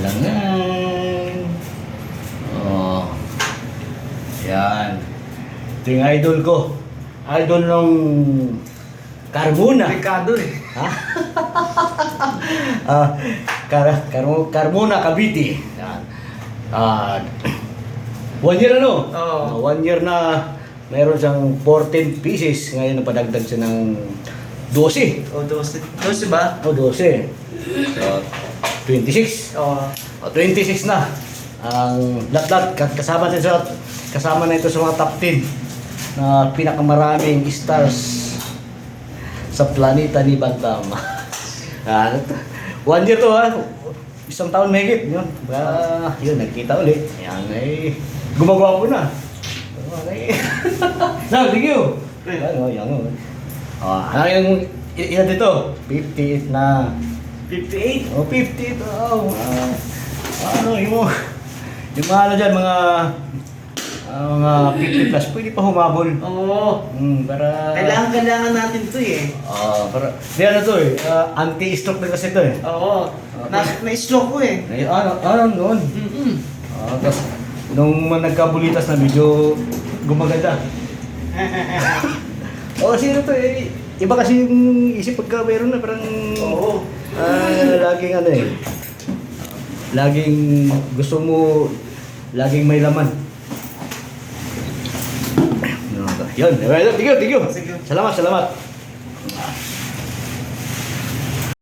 Alangan. Oh. Yan. Ito yung idol ko. Idol nung Carmona. Ricardo eh. Ha? Carmona, Cavite. Yan. 1 year ano? Oo. 1 year na mayroon siyang 14 pieces. Ngayon napadagdag siya ng 12. O, 12. 12 ba? O 12. So, 26. Oo. O 26 na. Ang lahat kasama na ito sa mga top 10 na pinakamaraming stars sa planeta ni Bantam. 1 year to ha. Isang taon mahigit. Yun. Yun, nagkita ulit. Yan ay gumagawa ko na. Okay. Now, thank you. Ano, yan o. Ano yung ilan dito? 58 na. 58? O, 58. Oh, ano, yung mga ano dyan, mga 50 plus, pwede pa humabol. Oo. Para... Kailangan natin to eh. Para... Di ano to eh, anti-stroke na kasi to eh. Oo. Na-stroke ko eh. Ano noon? Tapos, nung nagkabulitas na medyo gumaganda. Sino to eh? Iba kasi yung isip pagka meron na parang... Oo. Laging ano eh. Laging gusto mo, laging may laman. Yun. Thank you. Sige. Salamat.